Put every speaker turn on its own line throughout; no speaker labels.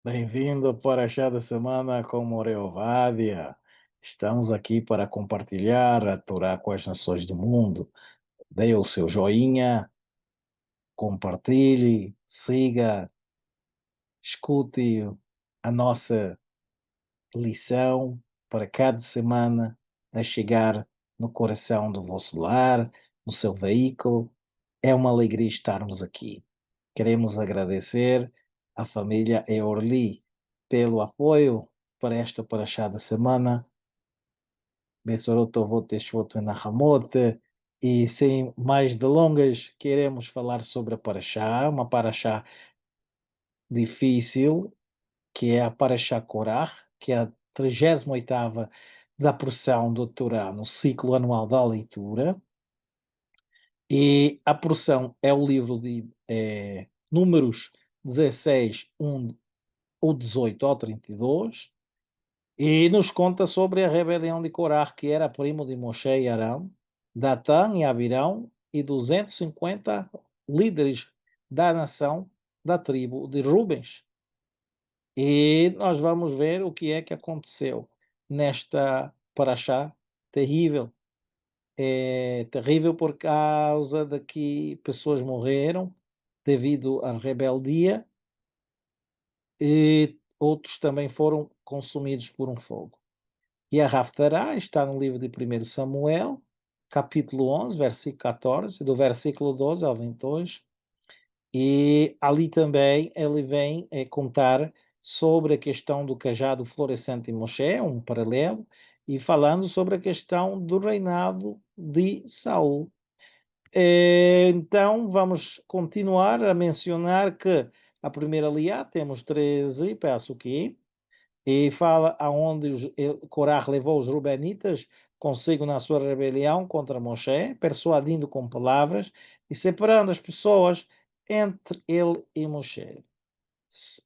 Bem-vindo para a Chá da Semana com Moreovádia. Estamos aqui para compartilhar a Torá com as nações do mundo. Dê o seu joinha, compartilhe, siga, escute a nossa lição para cada semana a chegar no coração do vosso lar, no seu veículo. É uma alegria estarmos aqui. Queremos agradecer à família Eorli pelo apoio para esta Paraxá da semana. Bessorot Tovot Teshvot Venahamot. E sem mais delongas, queremos falar sobre a Paraxá, uma Paraxá difícil, que é a Paraxá Korach, que é a 38ª da porção do Torá no ciclo anual da leitura. E a porção é o livro de Números 16, 1 ou 18 ao 32, e nos conta sobre a rebelião de Corá, que era primo de Moshe e Arão, Datã e Abirão, e 250 líderes da nação, da tribo de Rubens. E nós vamos ver o que é que aconteceu nesta paraxá terrível. É terrível por causa de que pessoas morreram devido à rebeldia e outros também foram consumidos por um fogo. E a Haftará está no livro de 1 Samuel, capítulo 11, versículo 14, do versículo 12 ao 22. E ali também ele vem contar sobre a questão do cajado florescente em Moshe, um paralelo, e falando sobre a questão do reinado de Saul. Então, vamos continuar a mencionar que a primeira aliá temos 13 Peço e fala aonde Corá levou os Rubenitas consigo na sua rebelião contra Moshe, persuadindo com palavras e separando as pessoas entre ele e Moshe.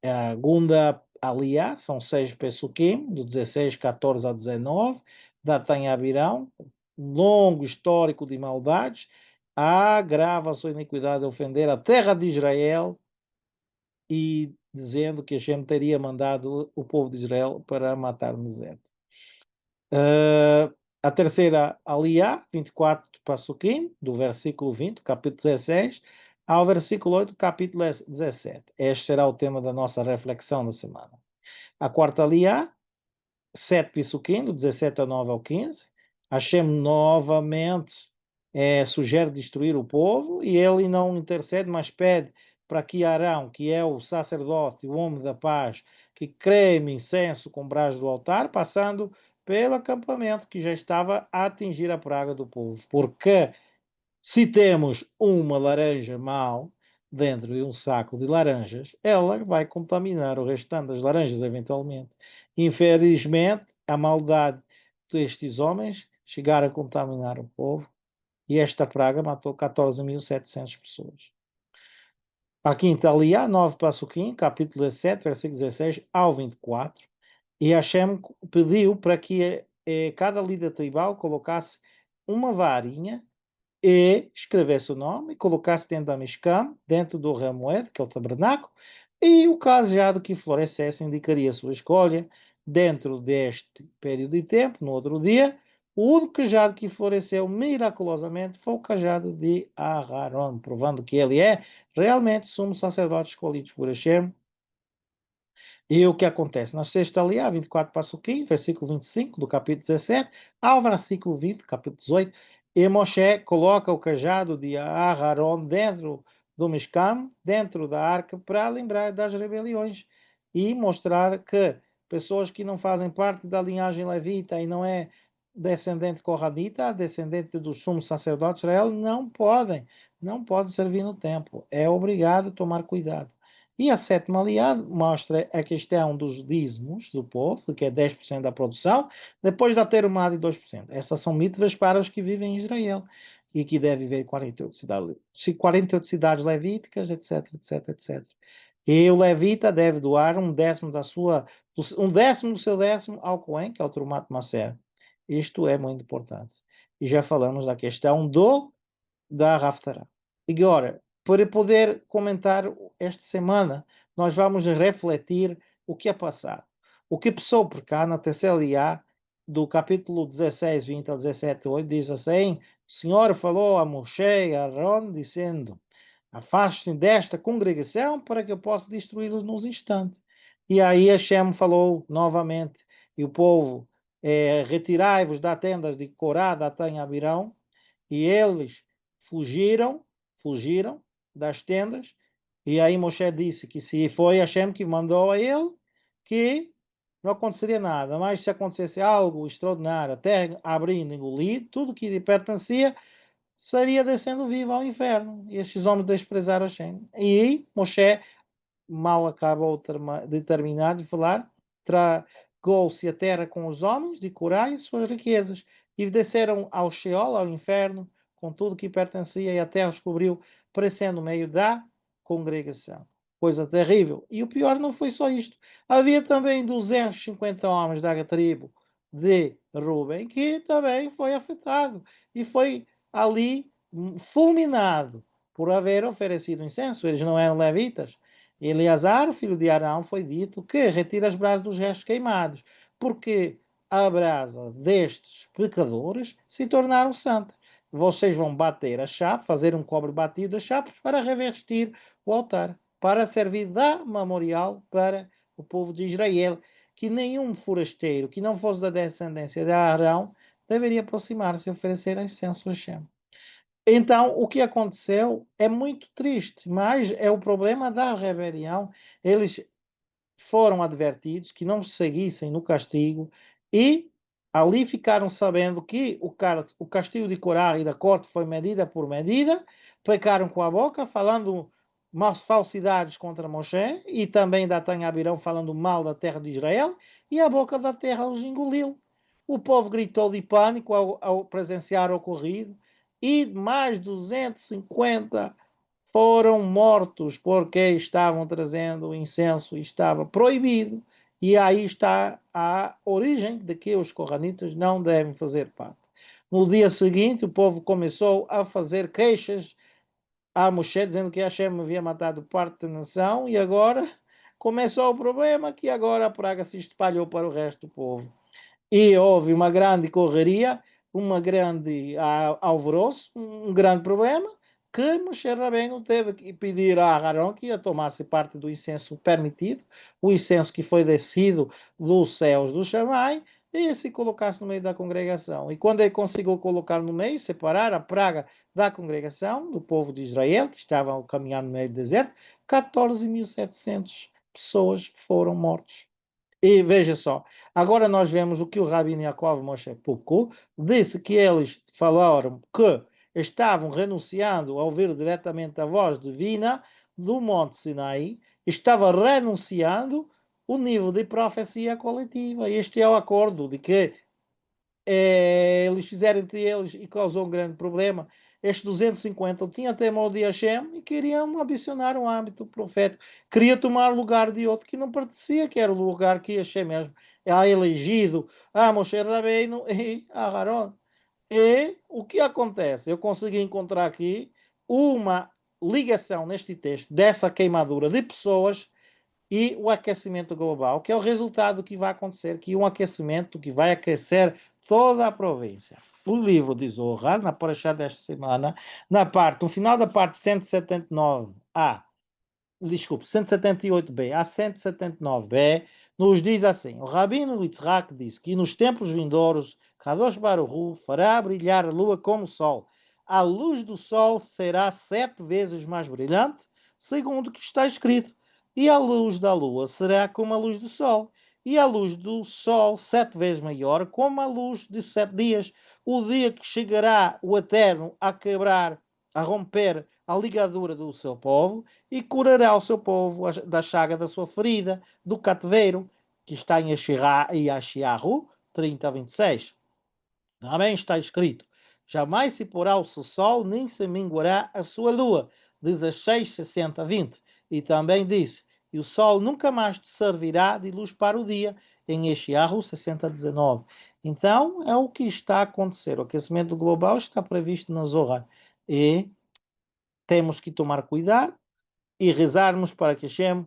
A segunda aliá são 6 Pesukim, do 16, 14 a 19, Datan e Abirão, um longo histórico de maldades, agrava a sua iniquidade de ofender a terra de Israel e dizendo que Hashem teria mandado o povo de Israel para matar no deserto. A terceira aliá, 24 Passukim, do versículo 20, capítulo 16, ao versículo 8, capítulo 17. Este será o tema da nossa reflexão da semana. A quarta aliá, 7 Pisukim, do 17 a 9 ao 15. Hashem novamente sugere destruir o povo e ele não intercede, mas pede para que Arão, que é o sacerdote, o homem da paz, que creme incenso com brás do altar, passando pelo acampamento que já estava a atingir a praga do povo. Porque se temos uma laranja mal dentro de um saco de laranjas, ela vai contaminar o restante das laranjas, eventualmente. Infelizmente, a maldade destes homens chegaram a contaminar o povo e esta praga matou 14.700 pessoas. A quinta aliá, 9 Passuquim, capítulo 17, versículo 16 ao 24, e Hashem pediu para que cada líder tribal colocasse uma varinha e escrevesse o nome, colocasse dentro da Mishkan, dentro do Remoed, que é o tabernáculo, e o cajado que florescesse indicaria a sua escolha dentro deste período de tempo, no outro dia. O único cajado que floresceu miraculosamente foi o cajado de Aharon, provando que ele é realmente sumo sacerdote escolhido por Hashem. E o que acontece? Na sexta aliá, 24 Passuquim, versículo 25 do capítulo 17, ao versículo 20, capítulo 18, e Moshe coloca o cajado de Aharon dentro do Mishkan, dentro da arca, para lembrar das rebeliões e mostrar que pessoas que não fazem parte da linhagem levita e não é descendente corradita, descendente do sumo sacerdote de Israel, não podem servir no templo. É obrigado a tomar cuidado. E a sétima aliada mostra a questão dos dízimos do povo, que é 10% da produção, depois da terumada de 2%. Essas são mitzvahs para os que vivem em Israel e que devem viver 48 cidades levíticas, etc, etc, etc. E o levita deve doar um décimo do seu décimo ao Cohen, que é o Trumat Maser. Isto é muito importante. E já falamos da questão da Haftarah. Agora, para poder comentar esta semana, nós vamos refletir o que é passado. O que passou por cá, na terceira IA, do capítulo 16, 20 ao 17, 8, diz assim: o Senhor falou a Moshe e a Aaron, dizendo: afastem desta congregação para que eu possa destruí-los nos instantes. E aí Hashem falou novamente, e o povo, retirai-vos da tenda de Corá, Datã e Abirão, e eles fugiram das tendas, e aí Moshe disse que se foi Hashem que mandou a ele, que não aconteceria nada, mas se acontecesse algo extraordinário, até abrindo, engolir, tudo que lhe pertencia, seria descendo vivo ao inferno. E estes homens desprezaram Hashem. E aí Moshe mal acabou de terminar de falar, tragou-se a terra com os homens de Corá e suas riquezas, e desceram ao Sheol, ao inferno, com tudo que pertencia, e a terra os cobriu, parecendo no meio da congregação. Coisa terrível. E o pior não foi só isto. Havia também 250 homens da tribo de Ruben, que também foi afetado, e foi ali fulminado por haver oferecido incenso. Eles não eram levitas. Eleazar, filho de Arão, foi dito que retira as brasas dos restos queimados, porque a brasa destes pecadores se tornaram santas. Vocês vão bater a chapa, fazer um cobre batido das chapas para revestir o altar, para servir de memorial para o povo de Israel, que nenhum forasteiro que não fosse da descendência de Arão deveria aproximar-se e oferecer incenso a Shem. Então, o que aconteceu é muito triste, mas é o problema da rebelião. Eles foram advertidos que não seguissem no castigo e ali ficaram sabendo que o castigo de Corá e da corte foi medida por medida, pecaram com a boca, falando falsidades contra Moshe, e também Datan e Abirão falando mal da terra de Israel, e a boca da terra os engoliu. O povo gritou de pânico ao presenciar o ocorrido, e mais 250 foram mortos porque estavam trazendo incenso e estava proibido. E aí está a origem de que os corranitas não devem fazer parte. No dia seguinte, o povo começou a fazer queixas a Moshe, dizendo que Hashem havia matado parte da nação, e agora começou o problema, que agora a praga se espalhou para o resto do povo. E houve uma grande correria, uma grande alvoroço, um grande problema, que Moshe Rabbeinu teve que pedir a Aharon que tomasse parte do incenso permitido, o incenso que foi descido dos céus do Shammai, e se colocasse no meio da congregação. E quando ele conseguiu colocar no meio, separar a praga da congregação, do povo de Israel, que estavam a caminhar no meio do deserto, 14.700 pessoas foram mortas. E veja só, agora nós vemos o que o Rabino Yaakov Moshe Poku disse, que eles falaram que estavam renunciando a ouvir diretamente a voz divina do Monte Sinai, estava renunciando o nível de profecia coletiva. Este é o acordo de que eles fizeram entre eles e causou um grande problema. Estes 250 tinham temor de Hashem e queriam ambicionar um âmbito profético. Queria tomar o lugar de outro que não pertencia, que era o lugar que Hashem mesmo ha elegido a Moshe Rabbeinu e a Aaron. E o que acontece? Eu consegui encontrar aqui uma ligação neste texto dessa queimadura de pessoas e o aquecimento global, que é o resultado que vai acontecer, que é um aquecimento que vai aquecer toda a província. O livro de Zohar, na Parashá desta semana, no final da parte 179a, desculpe, 178b a 179b, nos diz assim: o Rabino Yitzhak diz que nos tempos vindouros, Kadosh Baruch Hu fará brilhar a lua como o sol. A luz do sol será 7 vezes mais brilhante, segundo o que está escrito. E a luz da lua será como a luz do sol. E a luz do sol 7 vezes maior, como a luz de 7 dias. O dia que chegará o Eterno a quebrar, a romper a ligadura do seu povo, e curará o seu povo da chaga da sua ferida, do cativeiro, que está em Yashiahu 30 a 26. Também está escrito: jamais se porá o seu sol, nem se minguará a sua lua. 16, 60, 20. E também disse: e o sol nunca mais te servirá de luz para o dia, em Yeshayahu 60, 19. Então, é o que está a acontecer. O aquecimento global está previsto na Zohar. E temos que tomar cuidado e rezarmos para que Hashem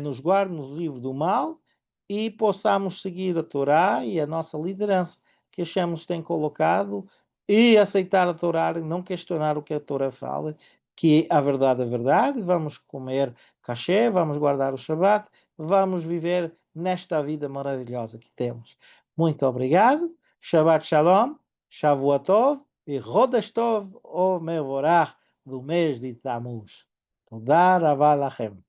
nos guarde, nos livre do mal e possamos seguir a Torá e a nossa liderança que achamos que tem colocado e aceitar a Torá e não questionar o que a Torá fala, que a verdade é verdade, vamos comer cachê, vamos guardar o Shabat, vamos viver nesta vida maravilhosa que temos. Muito obrigado, Shabbat Shalom, Shavua Tov e Rodesh Tov, o Mevorach do mês de Tammuz. תודה רבה לכם.